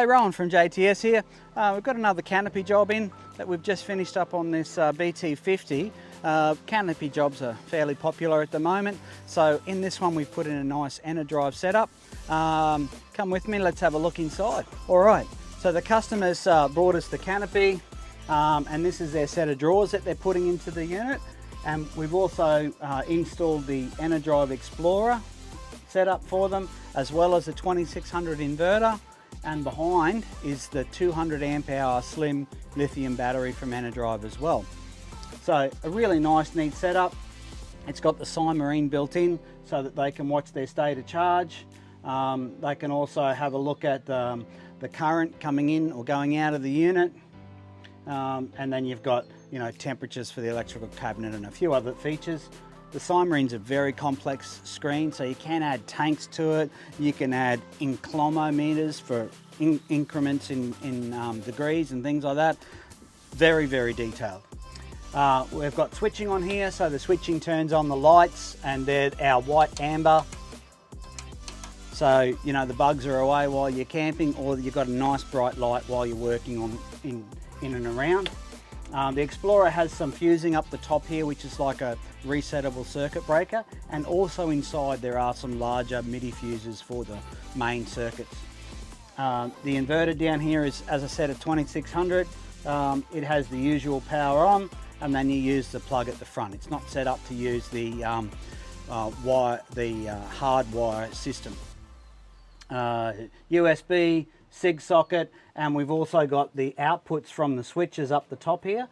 G'day, Rowan from JTS here. We've got another Canopy job in that we've just finished up on this BT50. Canopy jobs are fairly popular at the moment. So in this one we've put in a nice Enerdrive setup. Come with me, let's have a look inside. All right, so the customers brought us the Canopy and this is their set of drawers that they're putting into the unit. And we've also installed the Enerdrive Explorer setup for them, as well as a 2600 inverter, and behind is the 200 amp hour slim lithium battery from Enerdrive as well. So a really nice, neat setup. It's got the Marine built in so that they can watch their state of charge. They can also have a look at the current coming in or going out of the unit. And then you've got, temperatures for the electrical cabinet and a few other features. The Marine's a very complex screen, so you can add tanks to it. You can add inclinometers for increments in degrees and things like that. Very, very detailed. We've got switching on here, so the switching turns on the lights, and they're our white amber. So, the bugs are away while you're camping, or you've got a nice bright light while you're working on in and around. The Explorer has some fusing up the top here, which is like a resettable circuit breaker, and also inside there are some larger MIDI fuses for the main circuits. The inverter down here is, as I said, a 2600. It has the usual power on, and then you use the plug at the front. It's not set up to use the hard wire system. USB, SIG socket, and we've also got the outputs from the switches up the top here,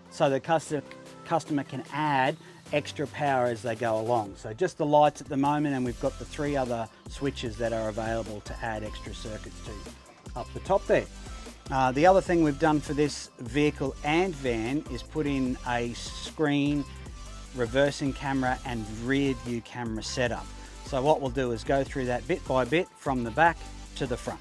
so the customer can add extra power as they go along. So just the lights at the moment, and we've got the 3 other switches that are available to add extra circuits to up the top there. The other thing we've done for this vehicle and van is put in a screen, reversing camera and rear view camera setup. So what we'll do is go through that bit by bit from the back to the front.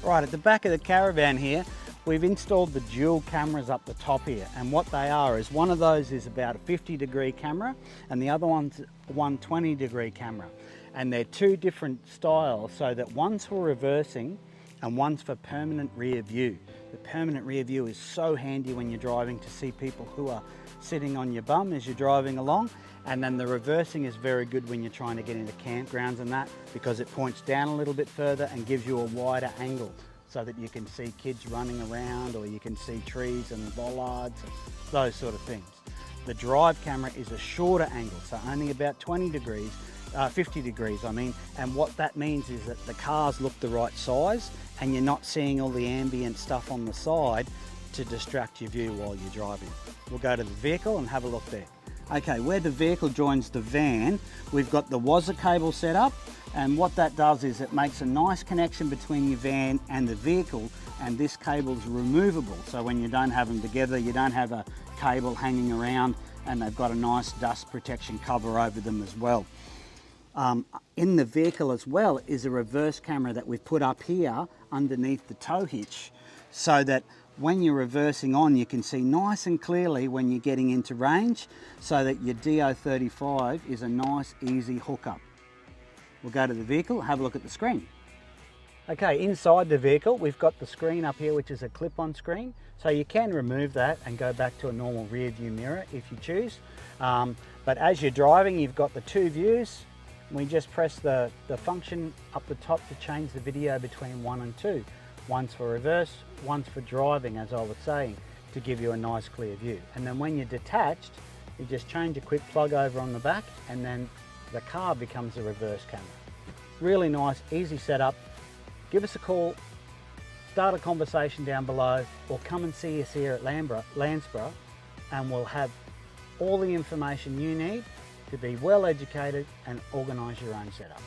Right, at the back of the caravan here, we've installed the dual cameras up the top here, and what they are is one of those is about a 50-degree camera and the other one's a 120-degree camera, and they're 2 different styles, so that one's for reversing and one's for permanent rear view. The permanent rear view is so handy when you're driving to see people who are sitting on your bum as you're driving along, and then the reversing is very good when you're trying to get into campgrounds and that, because it points down a little bit further and gives you a wider angle so that you can see kids running around, or you can see trees and bollards, those sort of things. The drive camera is a shorter angle, so only about 20 degrees, 50 degrees I mean, and what that means is that the cars look the right size and you're not seeing all the ambient stuff on the side to distract your view while you're driving. We'll go to the vehicle and have a look there. Okay, where the vehicle joins the van, we've got the WASA cable set up, and what that does is it makes a nice connection between your van and the vehicle, and this cable's removable, so when you don't have them together, you don't have a cable hanging around, and they've got a nice dust protection cover over them as well. In the vehicle as well is a reverse camera that we've put up here underneath the tow hitch, so that when you're reversing on, you can see nice and clearly when you're getting into range, so that your DO35 is a nice, easy hookup. We'll go to the vehicle, have a look at the screen. Okay, inside the vehicle, we've got the screen up here, which is a clip-on screen. So you can remove that and go back to a normal rear view mirror if you choose. But as you're driving, you've got the 2 views. We just press the function up the top to change the video between 1 and 2. One's for reverse, one's for driving, as I was saying, to give you a nice clear view. And then when you're detached, you just change a quick plug over on the back, and then the car becomes a reverse camera. Really nice, easy setup. Give us a call, start a conversation down below, or come and see us here at Landsborough, and we'll have all the information you need to be well educated and organise your own setup.